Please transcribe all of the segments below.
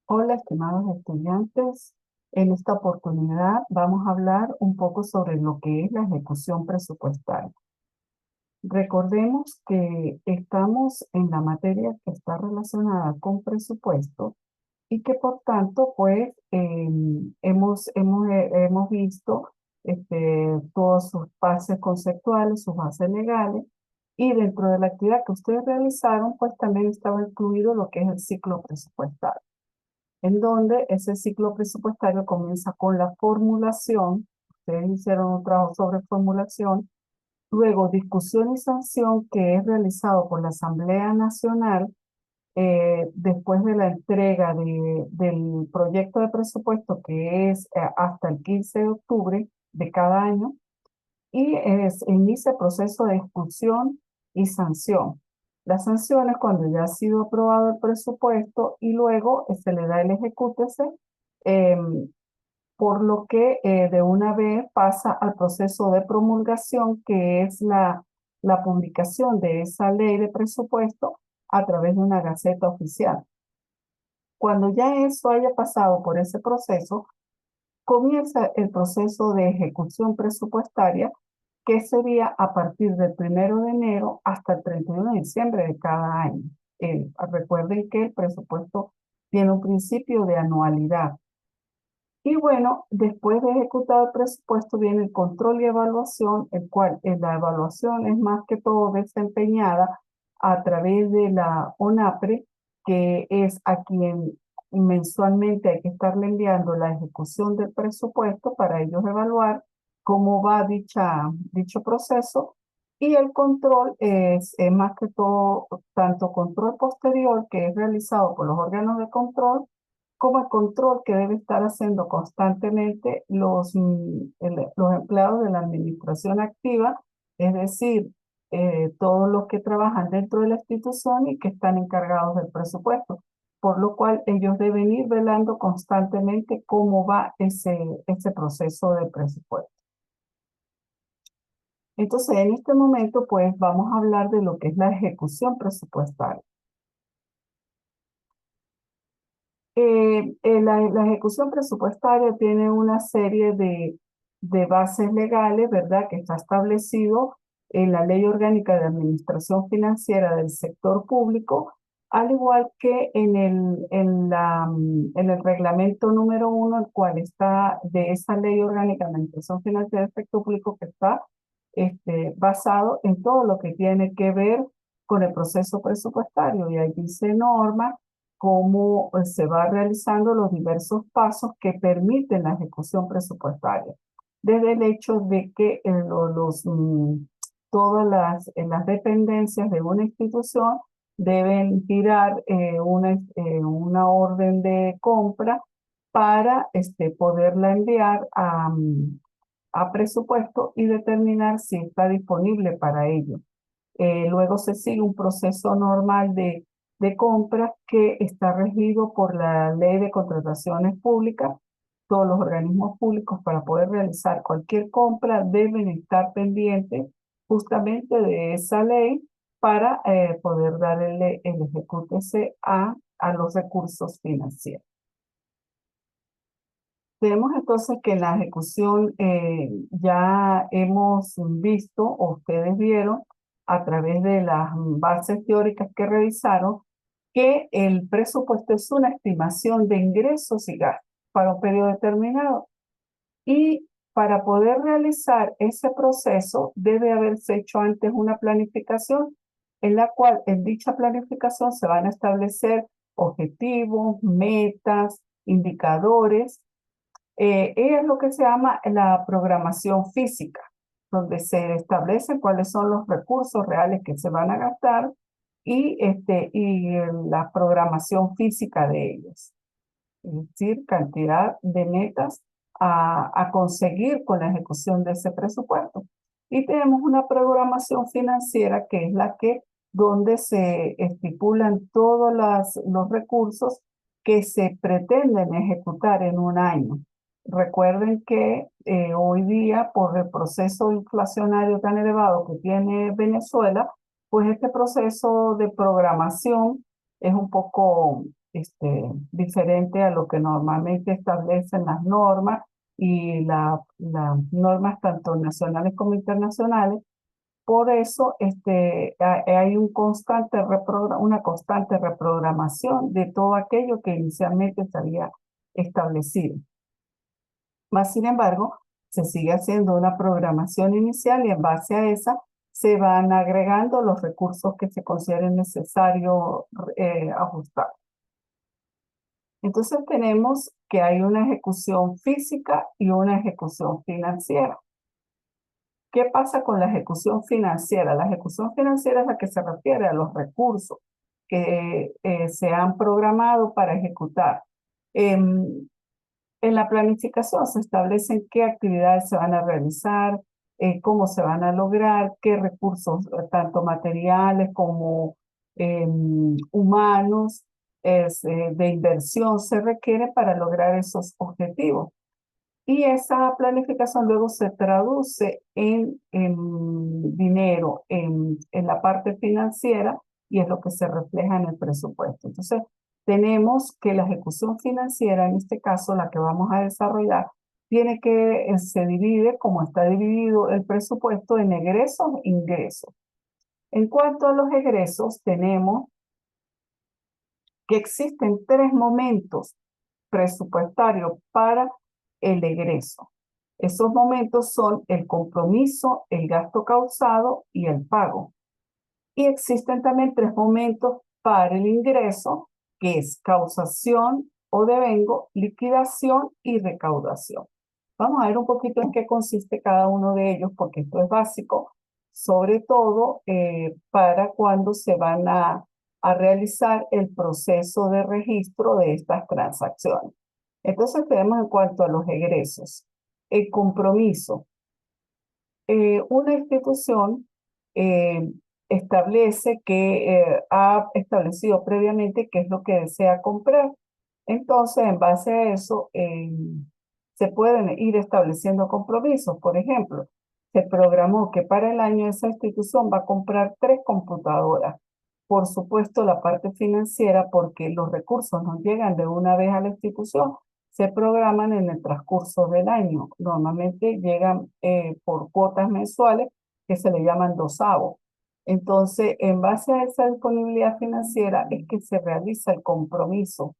Hola, estimados estudiantes. En esta oportunidad vamos a hablar un poco sobre lo que es la ejecución presupuestaria. Recordemos que estamos en la materia que está relacionada con presupuesto y que por tanto, pues, hemos visto todas sus bases conceptuales, sus bases legales, y dentro de la actividad que ustedes realizaron, pues también estaba incluido lo que es el ciclo presupuestario, en donde ese ciclo presupuestario comienza con la formulación. Ustedes hicieron un trabajo sobre formulación, luego discusión y sanción, que es realizado por la Asamblea Nacional después de la entrega del proyecto de presupuesto, que es hasta el 15 de octubre de cada año, y inicia el proceso de discusión y sanción. La sanción es cuando ya ha sido aprobado el presupuesto y luego se le da el ejecútese, por lo que de una vez pasa al proceso de promulgación, que es la publicación de esa ley de presupuesto a través de una gaceta oficial. Cuando ya eso haya pasado por ese proceso, comienza el proceso de ejecución presupuestaria, que sería a partir del 1 de enero hasta el 31 de diciembre de cada año. Recuerden que el presupuesto tiene un principio de anualidad. Y bueno, después de ejecutado el presupuesto viene el control y evaluación, el cual la evaluación es más que todo desempeñada a través de la ONAPRE, que es a quien mensualmente hay que estarle enviando la ejecución del presupuesto para ellos evaluar cómo va dicho proceso. Y el control es más que todo tanto control posterior, que es realizado por los órganos de control, como el control que debe estar haciendo constantemente los empleados de la administración activa, es decir, todos los que trabajan dentro de la institución y que están encargados del presupuesto, por lo cual ellos deben ir velando constantemente cómo va ese proceso de presupuesto. Entonces, en este momento, pues vamos a hablar de lo que es la ejecución presupuestaria. La ejecución presupuestaria tiene una serie de bases legales, ¿verdad?, que está establecido en la Ley Orgánica de Administración Financiera del Sector Público, al igual que en el reglamento número 1, el cual está de esa Ley Orgánica de Administración Financiera del Sector Público, que está basado en todo lo que tiene que ver con el proceso presupuestario. Y allí se norma cómo se va realizando los diversos pasos que permiten la ejecución presupuestaria. Desde el hecho de que todas las dependencias de una institución deben girar una orden de compra para poderla enviar a presupuesto y determinar si está disponible para ello. Luego se sigue un proceso normal de compras que está regido por la Ley de Contrataciones Públicas. Todos los organismos públicos, para poder realizar cualquier compra, deben estar pendientes justamente de esa ley para poder darle el ejecútese a los recursos financieros. Tenemos entonces que en la ejecución ya hemos visto, o ustedes vieron a través de las bases teóricas que revisaron, que el presupuesto es una estimación de ingresos y gastos para un periodo determinado. Y para poder realizar ese proceso debe haberse hecho antes una planificación, en la cual en dicha planificación se van a establecer objetivos, metas, indicadores. Es lo que se llama la programación física, donde se establecen cuáles son los recursos reales que se van a gastar y la programación física de ellos, es decir, cantidad de metas a conseguir con la ejecución de ese presupuesto. Y tenemos una programación financiera, que es donde se estipulan todos los recursos que se pretenden ejecutar en un año. Recuerden que hoy día, por el proceso inflacionario tan elevado que tiene Venezuela, pues este proceso de programación es un poco diferente a lo que normalmente establecen las normas y las normas tanto nacionales como internacionales. Por eso hay una constante reprogramación de todo aquello que inicialmente se había establecido. Más sin embargo, se sigue haciendo una programación inicial y en base a esa se van agregando los recursos que se consideren necesarios ajustar. Entonces tenemos que hay una ejecución física y una ejecución financiera. ¿Qué pasa con la ejecución financiera? La ejecución financiera es la que se refiere a los recursos que se han programado para ejecutar. En la planificación se establecen qué actividades se van a realizar, cómo se van a lograr, qué recursos, tanto materiales como humanos, de inversión se requiere para lograr esos objetivos. Y esa planificación luego se traduce en dinero, en la parte financiera, y es lo que se refleja en el presupuesto. Entonces, tenemos que la ejecución financiera, en este caso la que vamos a desarrollar, se divide, como está dividido el presupuesto, en egresos e ingresos. En cuanto a los egresos, tenemos que existen tres momentos presupuestarios para el egreso. Esos momentos son el compromiso, el gasto causado y el pago. Y existen también tres momentos para el ingreso, que es causación o devengo, liquidación y recaudación. Vamos a ver un poquito en qué consiste cada uno de ellos, porque esto es básico, sobre todo para cuando se van a realizar el proceso de registro de estas transacciones. Entonces tenemos en cuanto a los egresos, el compromiso. Una institución eh, establece que ha establecido previamente qué es lo que desea comprar. Entonces, en base a eso, se pueden ir estableciendo compromisos. Por ejemplo, se programó que para el año esa institución va a comprar 3 computadoras. Por supuesto, la parte financiera, porque los recursos no llegan de una vez a la institución, se programan en el transcurso del año. Normalmente llegan por cuotas mensuales que se le llaman dosavos. Entonces, en base a esa disponibilidad financiera es que se realiza el compromiso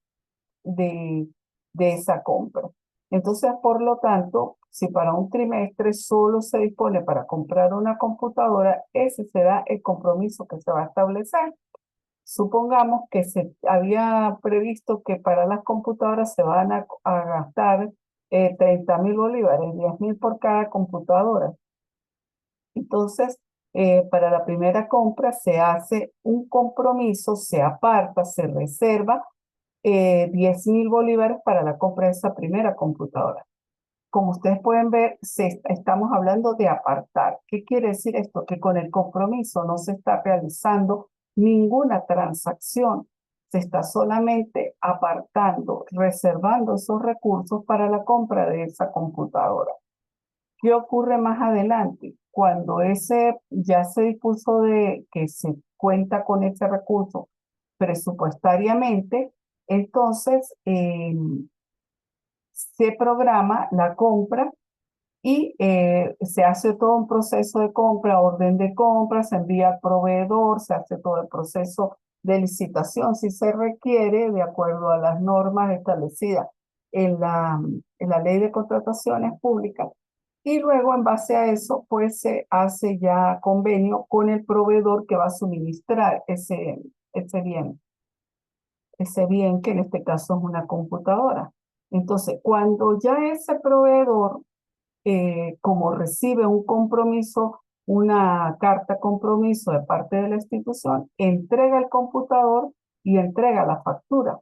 de, de esa compra. Entonces, por lo tanto, si para un trimestre solo se dispone para comprar una computadora, ese será el compromiso que se va a establecer. Supongamos que se había previsto que para las computadoras se van a gastar 30.000 bolívares, 10.000 por cada computadora. Entonces, para la primera compra se hace un compromiso, se aparta, se reserva 10.000 bolívares para la compra de esa primera computadora. Como ustedes pueden ver, estamos hablando de apartar. ¿Qué quiere decir esto? Que con el compromiso no se está realizando ninguna transacción. Se está solamente apartando, reservando esos recursos para la compra de esa computadora. ¿Qué ocurre más adelante? Cuando ya se dispuso de que se cuenta con ese recurso presupuestariamente, entonces se programa la compra y se hace todo un proceso de compra, orden de compra, se envía al proveedor, se hace todo el proceso de licitación si se requiere, de acuerdo a las normas establecidas en la Ley de Contrataciones Públicas. Y luego, en base a eso, pues se hace ya convenio con el proveedor que va a suministrar ese bien que en este caso es una computadora. Entonces, cuando ya ese proveedor, como recibe un compromiso, una carta compromiso de parte de la institución, entrega el computador y entrega la factura.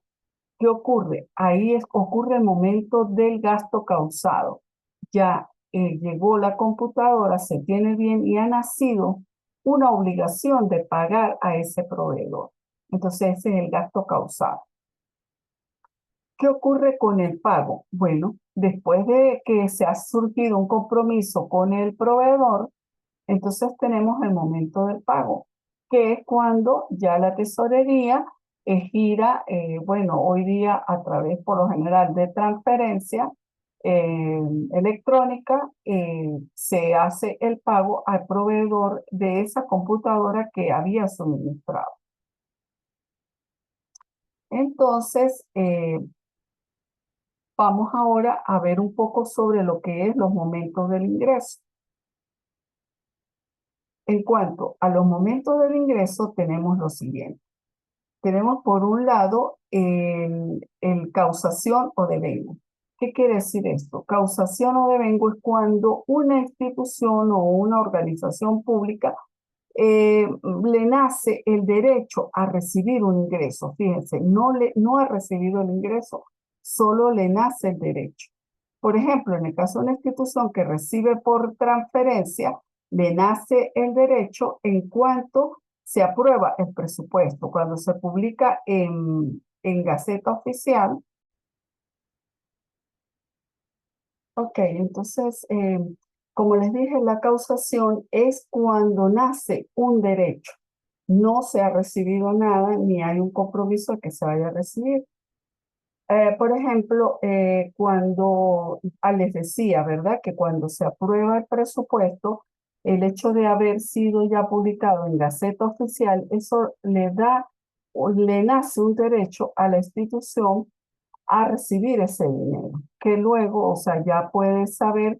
¿Qué ocurre? Ahí ocurre el momento del gasto causado. Ya llegó la computadora, se tiene bien y ha nacido una obligación de pagar a ese proveedor. Entonces ese es el gasto causado. ¿Qué ocurre con el pago? Bueno, después de que se ha surgido un compromiso con el proveedor, entonces tenemos el momento del pago, que es cuando ya la tesorería gira, bueno, hoy día a través por lo general de transferencia electrónica, se hace el pago al proveedor de esa computadora que había suministrado. Entonces, vamos ahora a ver un poco sobre lo que es los momentos del ingreso. En cuanto a los momentos del ingreso, tenemos lo siguiente. Tenemos por un lado el causación o devengo. ¿Qué quiere decir esto? Causación o devengo es cuando una institución o una organización pública le nace el derecho a recibir un ingreso. Fíjense, no ha recibido el ingreso, solo le nace el derecho. Por ejemplo, en el caso de una institución que recibe por transferencia, le nace el derecho en cuanto se aprueba el presupuesto. Cuando se publica en Gaceta Oficial. Ok, entonces, como les dije, la causación es cuando nace un derecho. No se ha recibido nada ni hay un compromiso de que se vaya a recibir. Por ejemplo, les decía, ¿verdad? Que cuando se aprueba el presupuesto, el hecho de haber sido ya publicado en Gaceta Oficial, eso le da o le nace un derecho a la institución a recibir ese dinero, que luego, o sea, ya puede saber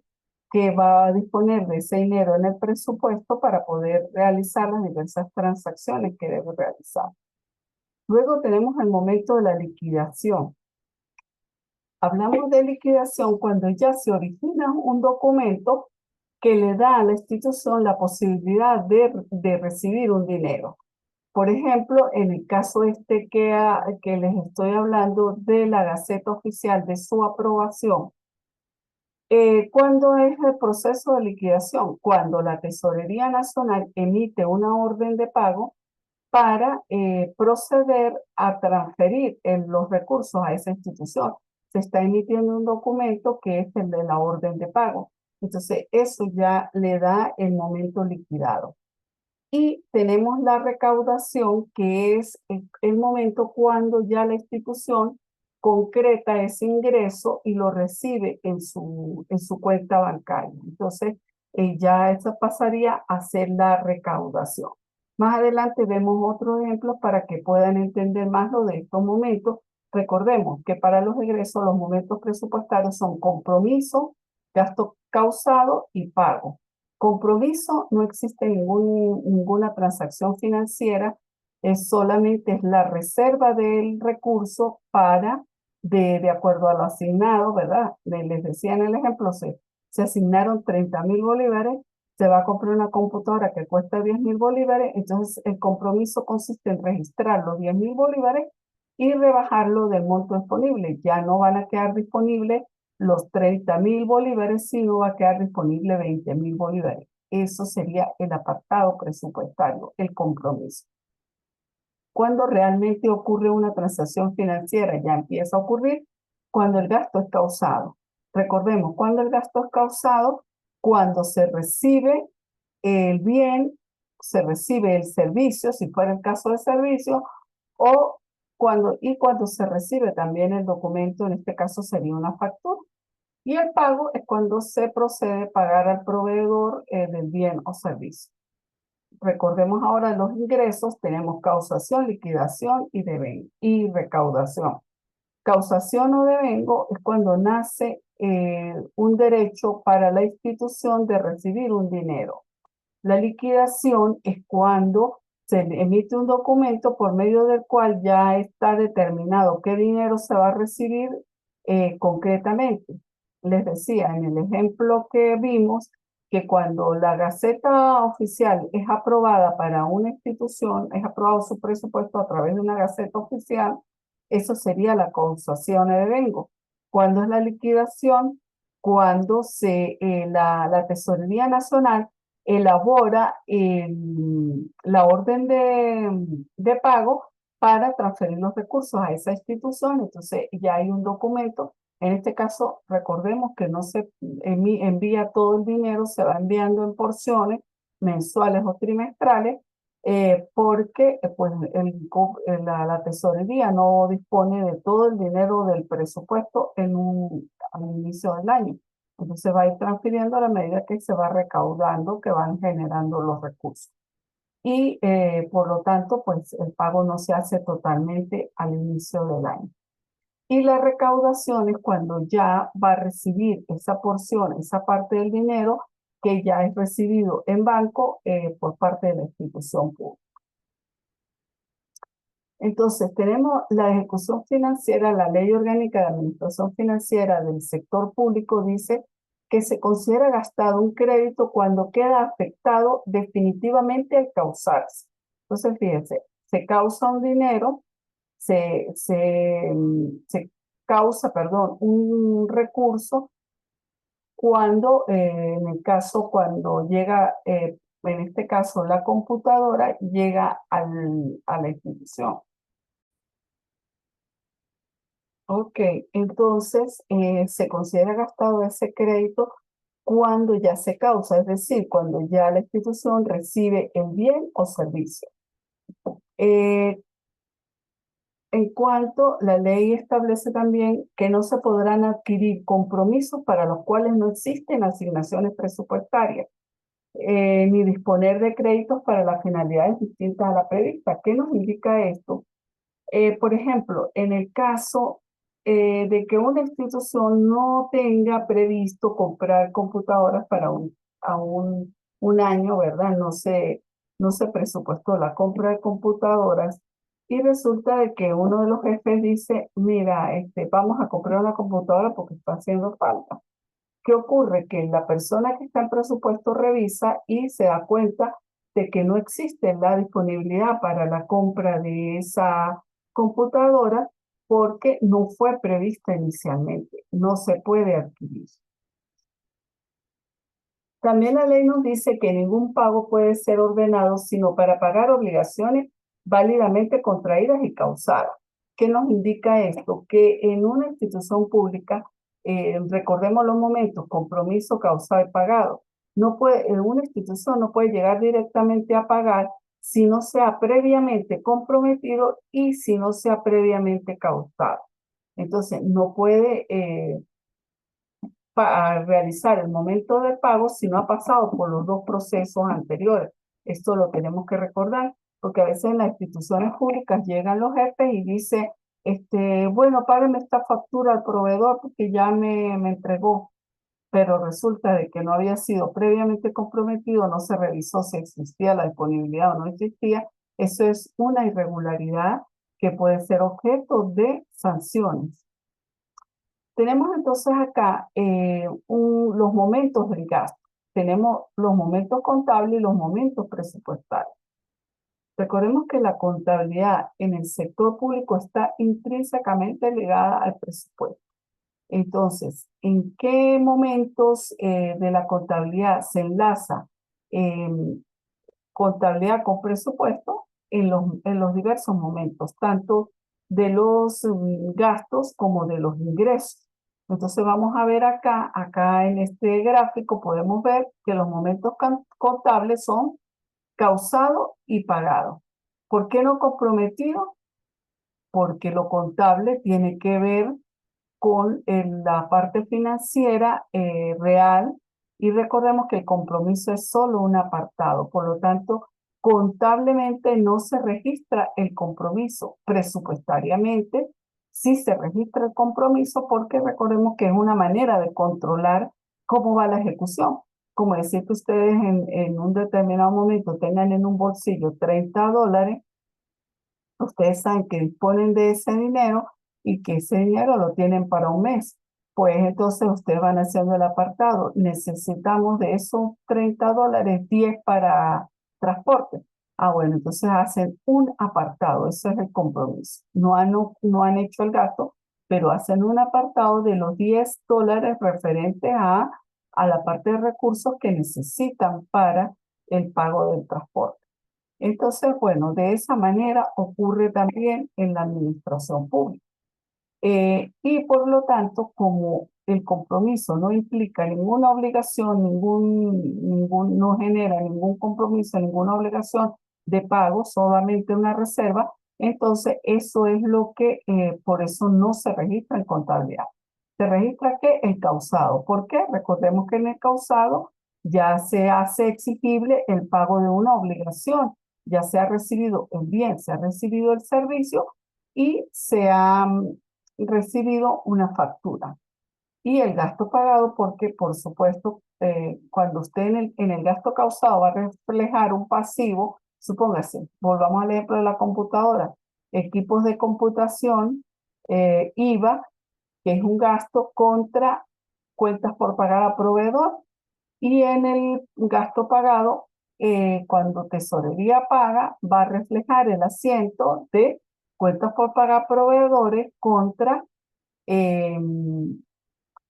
que va a disponer de ese dinero en el presupuesto para poder realizar las diversas transacciones que debe realizar. Luego tenemos el momento de la liquidación. Hablamos de liquidación cuando ya se origina un documento que le da a la institución la posibilidad de recibir un dinero. Por ejemplo, en el caso que les estoy hablando de la Gaceta Oficial, de su aprobación, ¿cuándo es el proceso de liquidación? Cuando la Tesorería Nacional emite una orden de pago para proceder a transferir los recursos a esa institución. Se está emitiendo un documento que es el de la orden de pago. Entonces, eso ya le da el momento liquidado. Y tenemos la recaudación, que es el momento cuando ya la institución concreta ese ingreso y lo recibe en su cuenta bancaria. Entonces, ya eso pasaría a ser la recaudación. Más adelante vemos otros ejemplos para que puedan entender más lo de estos momentos. Recordemos que para los egresos los momentos presupuestarios son compromiso, gasto causado y pago. Compromiso, no existe ninguna transacción financiera, solamente es la reserva del recurso para, de acuerdo a lo asignado, ¿verdad? Les decía en el ejemplo, se asignaron 30.000 bolívares, se va a comprar una computadora que cuesta 10.000 bolívares, entonces el compromiso consiste en registrar los 10.000 bolívares y rebajarlo del monto disponible. Ya no van a quedar disponibles los 30.000 bolívares, sino va a quedar disponible 20.000 bolívares. Eso sería el apartado presupuestario, el compromiso. Cuando realmente ocurre una transacción financiera, ya empieza a ocurrir cuando el gasto es causado. Recordemos, cuando el gasto es causado, cuando se recibe el bien, se recibe el servicio, si fuera el caso de servicio, o cuando se recibe también el documento, en este caso sería una factura. Y el pago es cuando se procede a pagar al proveedor del bien o servicio. Recordemos ahora los ingresos, tenemos causación, liquidación y recaudación. Causación o devengo es cuando nace un derecho para la institución de recibir un dinero. La liquidación es cuando se emite un documento por medio del cual ya está determinado qué dinero se va a recibir concretamente. Les decía en el ejemplo que vimos que cuando la Gaceta Oficial es aprobada para una institución, es aprobado su presupuesto a través de una Gaceta Oficial, eso sería la causación de devengo. ¿Cuándo es la liquidación? Cuando la Tesorería Nacional elabora la orden de pago para transferir los recursos a esa institución. Entonces ya hay un documento. En este caso, recordemos que no se envía todo el dinero, se va enviando en porciones mensuales o trimestrales, porque pues la tesorería no dispone de todo el dinero del presupuesto al inicio del año. Entonces va a ir transfiriendo a la medida que se va recaudando, que van generando los recursos. Y por lo tanto, pues el pago no se hace totalmente al inicio del año. Y la recaudación es cuando ya va a recibir esa porción, esa parte del dinero que ya es recibido en banco por parte de la institución pública. Entonces, tenemos la ejecución financiera, la Ley Orgánica de Administración Financiera del Sector Público dice que se considera gastado un crédito cuando queda afectado definitivamente al causarse. Entonces, fíjense, se causa un dinero, se causa, perdón, un recurso cuando, en el caso, cuando llega, en este caso, la computadora llega a la institución. Ok, entonces se considera gastado ese crédito cuando ya se causa, es decir, cuando ya la institución recibe el bien o servicio. Eh, en cuanto la ley establece también que no se podrán adquirir compromisos para los cuales no existen asignaciones presupuestarias, ni disponer de créditos para las finalidades distintas a la prevista. ¿Qué nos indica esto? Por ejemplo, en el caso de que una institución no tenga previsto comprar computadoras para un año, ¿verdad? No se presupuestó la compra de computadoras y resulta de que uno de los jefes dice, mira, vamos a comprar una computadora porque está haciendo falta. ¿Qué ocurre? Que la persona que está en presupuesto revisa y se da cuenta de que no existe la disponibilidad para la compra de esa computadora porque no fue prevista inicialmente, no se puede adquirir. También la ley nos dice que ningún pago puede ser ordenado sino para pagar obligaciones válidamente contraídas y causadas. ¿Qué nos indica esto? Que en una institución pública, recordemos los momentos, compromiso, causado y pagado. No puede, una institución no puede llegar directamente a pagar si no se ha previamente comprometido y si no se ha previamente causado. Entonces, no puede a realizar el momento del pago si no ha pasado por los dos procesos anteriores. Esto lo tenemos que recordar, porque a veces en las instituciones públicas llegan los jefes y dicen, bueno, págame esta factura al proveedor porque ya me entregó, pero resulta de que no había sido previamente comprometido, no se revisó si existía la disponibilidad o no existía. Eso es una irregularidad que puede ser objeto de sanciones. Tenemos entonces acá los momentos del gasto. Tenemos los momentos contables y los momentos presupuestarios. Recordemos que la contabilidad en el sector público está intrínsecamente ligada al presupuesto. Entonces, ¿en qué momentos de la contabilidad se enlaza contabilidad con presupuesto? En los diversos momentos, tanto de los gastos como de los ingresos. Entonces vamos a ver acá en este gráfico podemos ver que los momentos contables son causado y pagado. ¿Por qué no comprometido? Porque lo contable tiene que ver con la parte financiera real y recordemos que el compromiso es solo un apartado, por lo tanto, contablemente no se registra el compromiso, presupuestariamente sí se registra el compromiso porque recordemos que es una manera de controlar cómo va la ejecución. Como decir que ustedes en un determinado momento tengan en un bolsillo $30, ustedes saben que disponen de ese dinero y que ese dinero lo tienen para un mes. Pues entonces ustedes van haciendo el apartado. Necesitamos de esos $30, 10 para transporte. Ah, bueno, entonces hacen un apartado. Eso es el compromiso. No han hecho el gasto, pero hacen un apartado de los $10 referentes a la parte de recursos que necesitan para el pago del transporte. Entonces, bueno, de esa manera ocurre también en la administración pública. Y por lo tanto, como el compromiso no implica ninguna obligación, no genera ningún compromiso, ninguna obligación de pago, solamente una reserva, entonces eso es lo que, por eso no se registra en contabilidad. Se registra que el causado. ¿Por qué? Recordemos que en el causado ya se hace exigible el pago de una obligación, ya se ha recibido el bien, se ha recibido el servicio y se ha recibido una factura. Y el gasto pagado, porque por supuesto, cuando usted en el gasto causado va a reflejar un pasivo, supóngase, volvamos al ejemplo de la computadora, equipos de computación, IVA, que es un gasto contra cuentas por pagar a proveedor. Y en el gasto pagado, cuando tesorería paga, va a reflejar el asiento de cuentas por pagar a proveedores eh,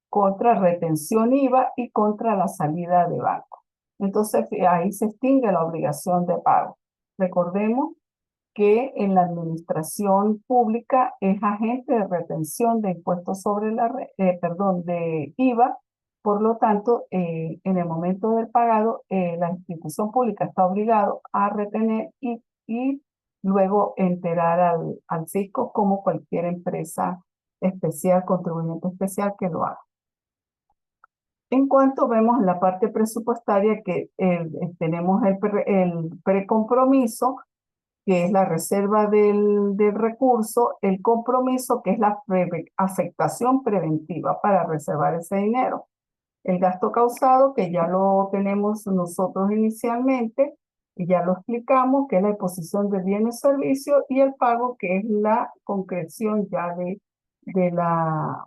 contra retención IVA y contra la salida de banco. Entonces, ahí se extingue la obligación de pago. Recordemos que en la administración pública es agente de retención de impuestos sobre perdón, de IVA. Por lo tanto, en el momento del pagado, la institución pública está obligado a retener y luego enterar al fisco como cualquier empresa especial, contribuyente especial que lo haga. En cuanto vemos la parte presupuestaria que tenemos el precompromiso, que es la reserva del recurso, el compromiso, que es la afectación preventiva para reservar ese dinero, el gasto causado, que ya lo tenemos nosotros inicialmente, y ya lo explicamos, que es la disposición de bienes y servicios, y el pago, que es la concreción ya de la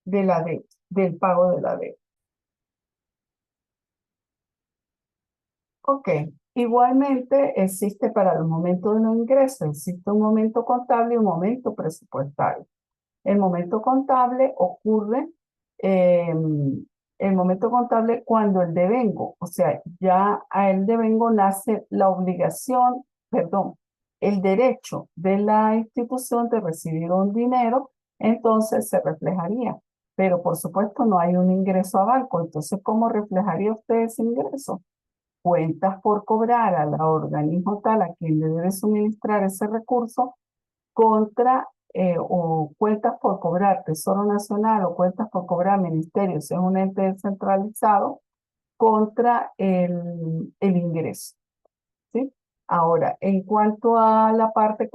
deuda, del pago de la deuda. Ok, igualmente existe para los momentos de los ingresos, existe un momento contable y un momento presupuestario. El momento contable ocurre, eh, el momento contable cuando el devengo, o sea, ya a el devengo nace la obligación, perdón, el derecho de la institución de recibir un dinero, entonces se reflejaría. Pero por supuesto no hay un ingreso a banco, entonces ¿cómo reflejaría usted ese ingreso? Cuentas por cobrar al organismo tal a quien le debe suministrar ese recurso contra o cuentas por cobrar Tesoro Nacional o cuentas por cobrar Ministerio, si es un ente descentralizado, contra el ingreso. ¿Sí? Ahora, en cuanto a la parte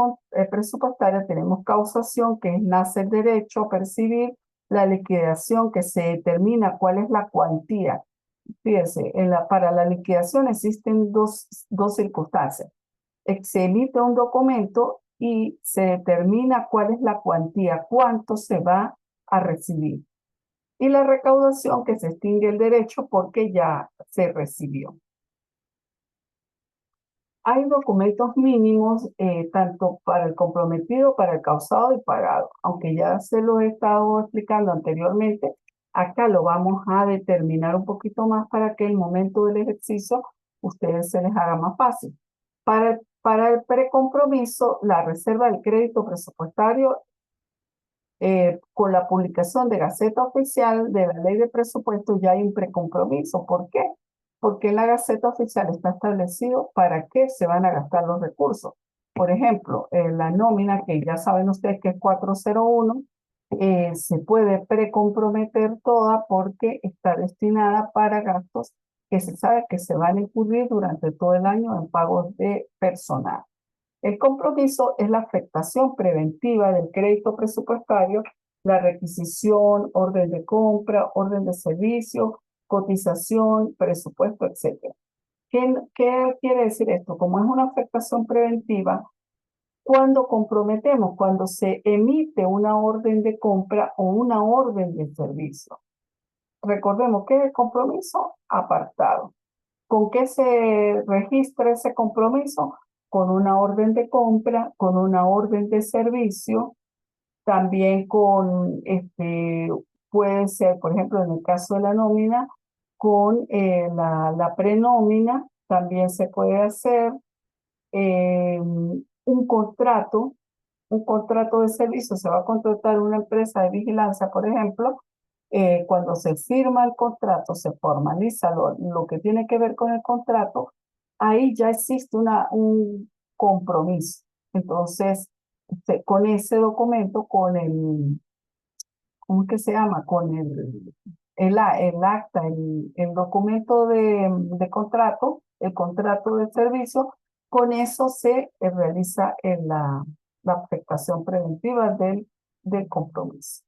presupuestaria, tenemos causación, que es nace el derecho a percibir, la liquidación, que se determina cuál es la cuantía. Fíjense, para la liquidación existen dos circunstancias. Se emite un documento y se determina cuál es la cuantía, cuánto se va a recibir. Y la recaudación, que se extingue el derecho porque ya se recibió. Hay documentos mínimos tanto para el comprometido, para el causado y pagado. Aunque ya se lo he estado explicando anteriormente, acá lo vamos a determinar un poquito más para que el momento del ejercicio ustedes se les haga más fácil. Para el precompromiso, la reserva del crédito presupuestario con la publicación de Gaceta Oficial de la Ley de Presupuesto ya hay un precompromiso. ¿Por qué? Porque en la Gaceta Oficial está establecido para qué se van a gastar los recursos. Por ejemplo, la nómina, que ya saben ustedes que es 401, se puede precomprometer toda porque está destinada para gastos que se sabe que se van a incurrir durante todo el año en pagos de personal. El compromiso es la afectación preventiva del crédito presupuestario, la requisición, orden de compra, orden de servicio, cotización, presupuesto, etc. ¿Qué quiere decir esto? Como es una afectación preventiva, cuando comprometemos, cuando se emite una orden de compra o una orden de servicio. Recordemos que el compromiso apartado. ¿Con qué se registra ese compromiso? Con una orden de compra, con una orden de servicio, también puede ser, por ejemplo, en el caso de la nómina, con la prenómina, también se puede hacer un contrato de servicio. Se va a contratar una empresa de vigilancia, por ejemplo. Cuando se firma el contrato, se formaliza lo que tiene que ver con el contrato, ahí ya existe un compromiso. Entonces, con ese documento, con el, ¿cómo es que se llama? Con el acta, el documento de contrato, el contrato de servicio, con eso se realiza la afectación preventiva del compromiso.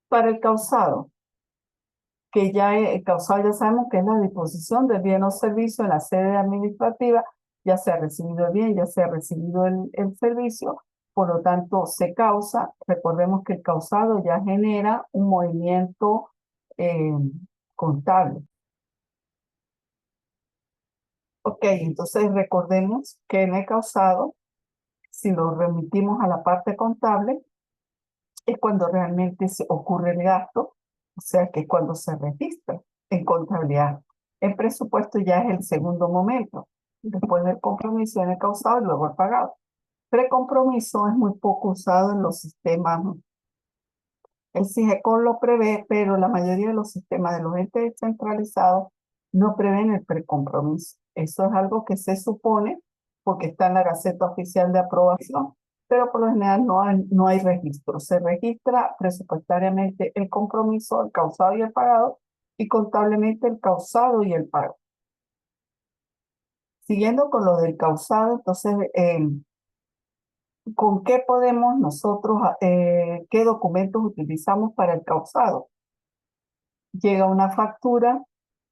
Para el causado, que ya el causado ya sabemos que es la disposición del bien o servicio en la sede administrativa, ya se ha recibido el bien, ya se ha recibido el servicio, por lo tanto se causa, recordemos que el causado ya genera un movimiento eh, contable. Ok, entonces recordemos que en el causado, si lo remitimos a la parte contable, es cuando realmente se ocurre el gasto, o sea que es cuando se registra en contabilidad. El presupuesto ya es el segundo momento, después del compromiso en el causado y luego el pagado. Precompromiso es muy poco usado en los sistemas. El CIGECON lo prevé, pero la mayoría de los sistemas de los entes descentralizados no prevén el precompromiso. Eso es algo que se supone porque está en la Gaceta Oficial de Aprobación, pero por lo general no hay registro. Se registra presupuestariamente el compromiso, el causado y el pagado, y contablemente el causado y el pago. Siguiendo con lo del causado, entonces, ¿con qué podemos nosotros, qué documentos utilizamos para el causado? Llega una factura,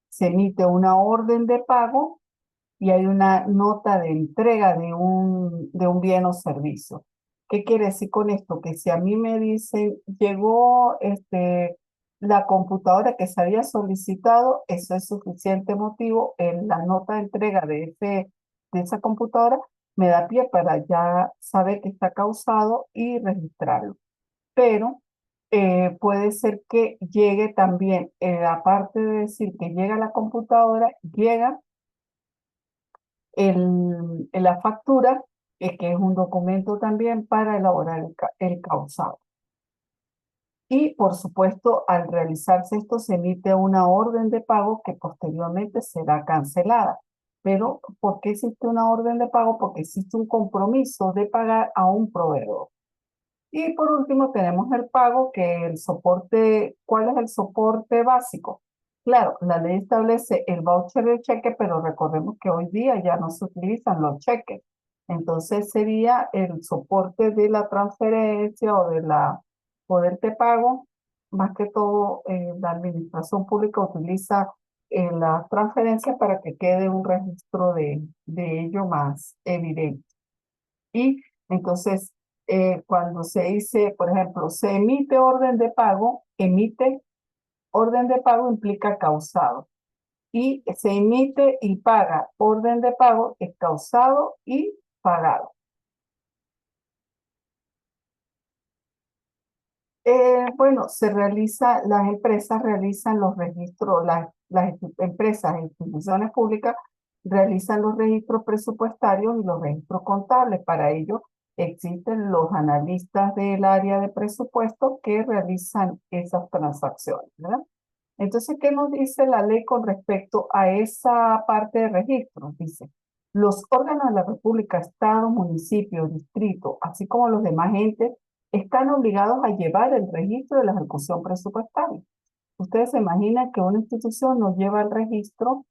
se emite una orden de pago y hay una nota de entrega de un bien o servicio. ¿Qué quiere decir con esto? Que si a mí me dicen, llegó la computadora que se había solicitado, eso es suficiente motivo, en la nota de entrega de esa computadora me da pie para ya saber que está causado y registrarlo. Pero puede ser que llegue también, aparte de decir que llega la computadora, llega la factura, que es un documento también para elaborar el causado. Y por supuesto, al realizarse esto, se emite una orden de pago que posteriormente será cancelada. Pero, ¿por qué existe una orden de pago? Porque existe un compromiso de pagar a un proveedor. Y por último tenemos el pago, que el soporte, ¿cuál es el soporte básico? Claro, la ley establece el voucher de cheque, pero recordemos que hoy día ya no se utilizan los cheques. Entonces sería el soporte de la transferencia o de la poder de pago. Más que todo, la administración pública utiliza la transferencia para que quede un registro de ello más evidente. Y entonces, cuando se dice, por ejemplo, se emite orden de pago, emite orden de pago implica causado. Y se emite y paga orden de pago es causado y pagado. Bueno, las empresas realizan los registros, las empresas e instituciones públicas realizan los registros presupuestarios y los registros contables. Para ello existen los analistas del área de presupuesto que realizan esas transacciones, ¿verdad? Entonces, ¿qué nos dice la ley con respecto a esa parte de registros? Dice, los órganos de la República, Estado, municipio, distrito, así como los demás entes, están obligados a llevar el registro de la ejecución presupuestaria. Ustedes se imaginan que una institución no lleva el registro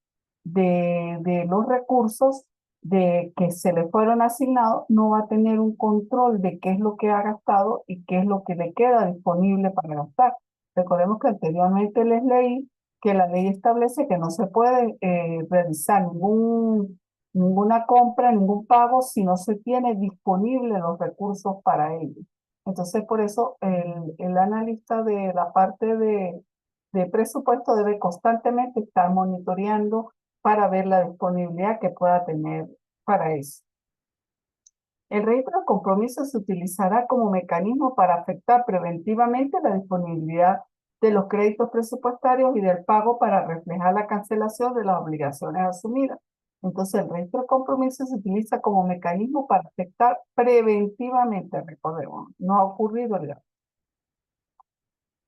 de los recursos de que se le fueron asignados, no va a tener un control de qué es lo que ha gastado y qué es lo que le queda disponible para gastar. Recordemos que anteriormente les leí que la ley establece que no se puede realizar ninguna compra, ningún pago si no se tiene disponible los recursos para ello. Entonces, por eso el analista de la parte de presupuesto debe constantemente estar monitoreando para ver la disponibilidad que pueda tener para eso. El registro de compromiso se utilizará como mecanismo para afectar preventivamente la disponibilidad de los créditos presupuestarios y del pago para reflejar la cancelación de las obligaciones asumidas. Entonces, el registro de compromiso se utiliza como mecanismo para afectar preventivamente, recordemos, no ha ocurrido el gasto.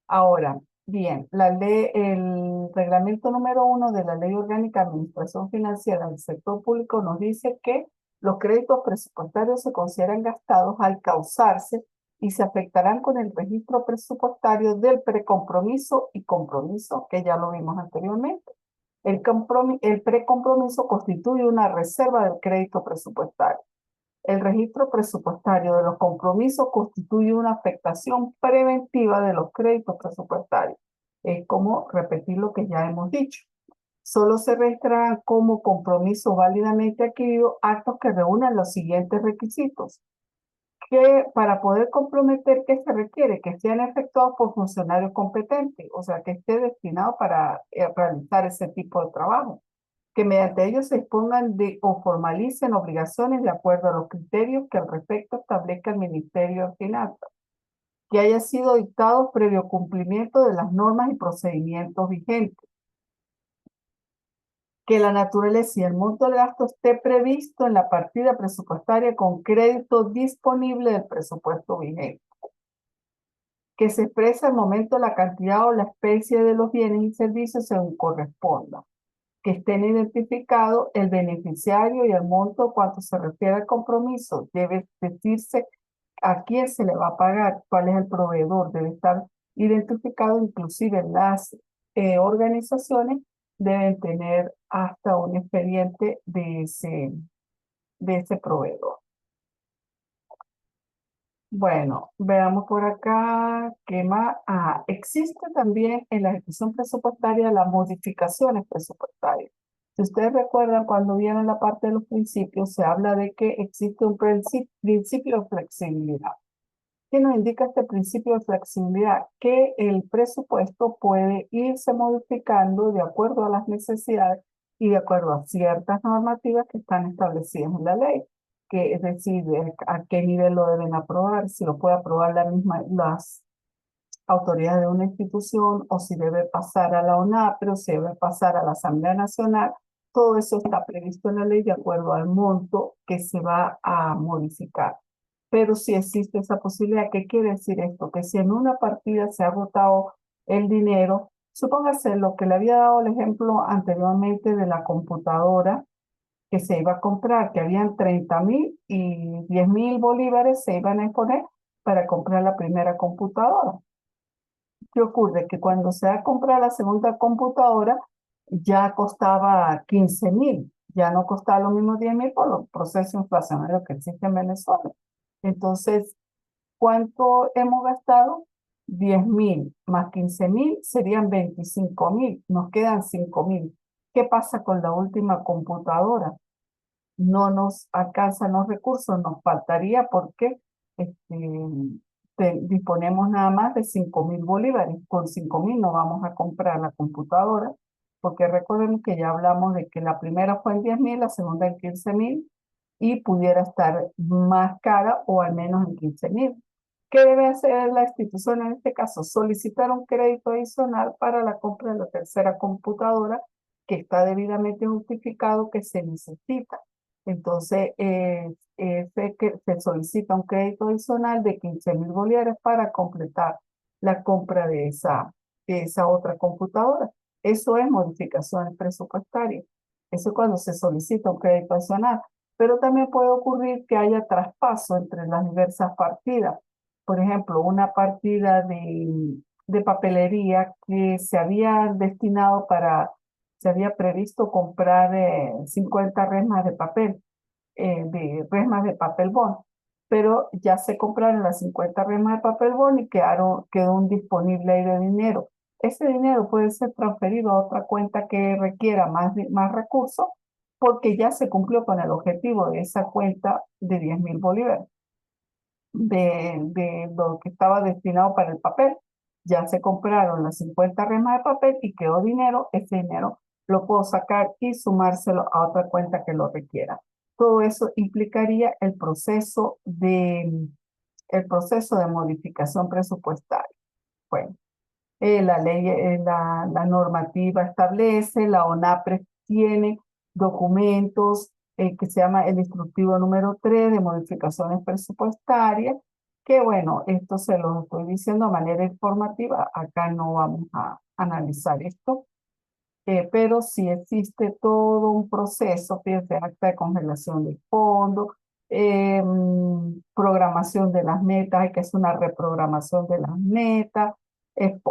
Ahora, Bien, el reglamento número 1 de la Ley Orgánica de Administración Financiera del Sector Público nos dice que los créditos presupuestarios se consideran gastados al causarse y se afectarán con el registro presupuestario del precompromiso y compromiso, que ya lo vimos anteriormente. El precompromiso constituye una reserva del crédito presupuestario. El registro presupuestario de los compromisos constituye una afectación preventiva de los créditos presupuestarios. Es como repetir lo que ya hemos dicho. Solo se registrarán como compromiso válidamente adquirido actos que reúnan los siguientes requisitos. Que para poder comprometer, ¿qué se requiere? Que sean efectuados por funcionarios competentes, o sea, que esté destinado para realizar ese tipo de trabajo, que mediante ellos se expongan o formalicen obligaciones de acuerdo a los criterios que al respecto establezca el Ministerio de Finanzas, que haya sido dictado previo cumplimiento de las normas y procedimientos vigentes, que la naturaleza y el monto del gasto esté previsto en la partida presupuestaria con crédito disponible del presupuesto vigente, que se expresa al momento la cantidad o la especie de los bienes y servicios según corresponda, que estén identificados el beneficiario y el monto cuanto se refiere al compromiso. Debe decirse a quién se le va a pagar, cuál es el proveedor, debe estar identificado, inclusive las organizaciones deben tener hasta un expediente de ese proveedor. Bueno, veamos por acá qué más. Existe también en la ejecución presupuestaria las modificaciones presupuestarias. Si ustedes recuerdan, cuando vieron la parte de los principios, se habla de que existe un principio de flexibilidad. ¿Qué nos indica este principio de flexibilidad? Que el presupuesto puede irse modificando de acuerdo a las necesidades y de acuerdo a ciertas normativas que están establecidas en la ley, que es decir, a qué nivel lo deben aprobar, si lo puede aprobar las autoridades de una institución o si debe pasar a la ONAPRE o si debe pasar a la Asamblea Nacional. Todo eso está previsto en la ley de acuerdo al monto que se va a modificar. Pero si existe esa posibilidad, ¿qué quiere decir esto? Que si en una partida se ha agotado el dinero, supóngase lo que le había dado el ejemplo anteriormente de la computadora que se iba a comprar, que habían 30.000 y 10.000 bolívares se iban a exponer para comprar la primera computadora. ¿Qué ocurre? Que cuando se va a comprar la segunda computadora, ya costaba 15.000, ya no costaba lo mismo 10.000 por los procesos inflacionarios que existen en Venezuela. Entonces, ¿cuánto hemos gastado? 10.000 más 15.000 serían 25.000, nos quedan 5.000. ¿Qué pasa con la última computadora? No nos alcanzan los recursos, nos faltaría porque disponemos nada más de 5.000 bolívares. Con 5.000 no vamos a comprar la computadora, porque recuerden que ya hablamos de que la primera fue en 10.000, la segunda en 15.000 y pudiera estar más cara o al menos en 15.000. ¿Qué debe hacer la institución en este caso? Solicitar un crédito adicional para la compra de la tercera computadora que está debidamente justificado que se necesita. Entonces, se solicita un crédito adicional de 15.000 bolívares para completar la compra de esa otra computadora. Eso es modificaciones presupuestarias. Eso es cuando se solicita un crédito adicional. Pero también puede ocurrir que haya traspaso entre las diversas partidas. Por ejemplo, una partida de papelería que se había destinado se había previsto comprar 50 resmas de papel, de resmas de papel bond, pero ya se compraron las 50 resmas de papel bond y quedó un disponible ahí de dinero. Ese dinero puede ser transferido a otra cuenta que requiera más recursos porque ya se cumplió con el objetivo de esa cuenta de 10.000 bolívares de lo que estaba destinado para el papel. Ya se compraron las 50 remas de papel y quedó dinero. Ese dinero lo puedo sacar y sumárselo a otra cuenta que lo requiera. Todo eso implicaría el proceso de modificación presupuestaria. Bueno, la normativa establece, la ONAPRE tiene documentos que se llama el instructivo número 3 de modificaciones presupuestarias, Que bueno, esto se lo estoy diciendo de manera informativa, acá no vamos a analizar esto, pero sí existe todo un proceso, fíjate, acta de congelación del fondo, programación de las metas, hay que hacer una reprogramación de las metas,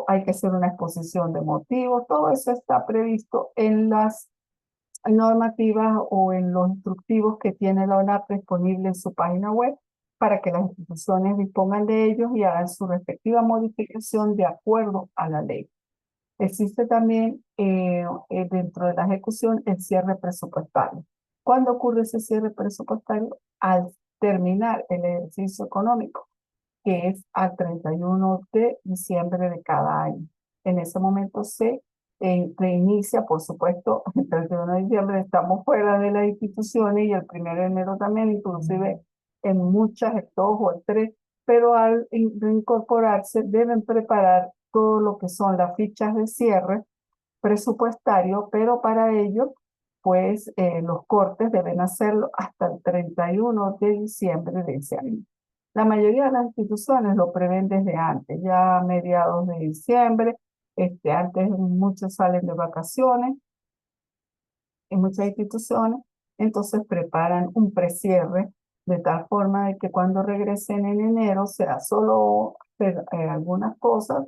hay que hacer una exposición de motivos, todo eso está previsto en las normativas o en los instructivos que tiene la ONAP disponible en su página web para que las instituciones dispongan de ellos y hagan su respectiva modificación de acuerdo a la ley. Existe también dentro de la ejecución el cierre presupuestario. ¿Cuándo ocurre ese cierre presupuestario? Al terminar el ejercicio económico, que es al 31 de diciembre de cada año. En ese momento se reinicia, por supuesto, el 31 de diciembre estamos fuera de las instituciones y el 1 de enero también, inclusive en muchas, dos o tres, pero al reincorporarse deben preparar todo lo que son las fichas de cierre presupuestario, pero para ello, pues los cortes deben hacerlo hasta el 31 de diciembre de ese año. La mayoría de las instituciones lo prevén desde antes, ya a mediados de diciembre, antes muchos salen de vacaciones en muchas instituciones, entonces preparan un precierre de tal forma de que cuando regresen en enero sea solo hacer algunas cosas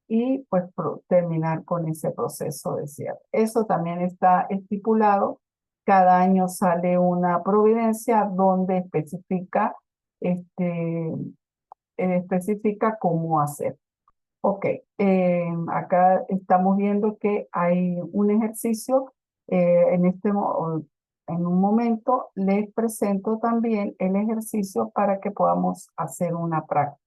y pues terminar con ese proceso de cierre. Eso también está estipulado. Cada año sale una providencia donde especifica cómo hacer. Ok, acá estamos viendo que hay un ejercicio. En un momento les presento también el ejercicio para que podamos hacer una práctica.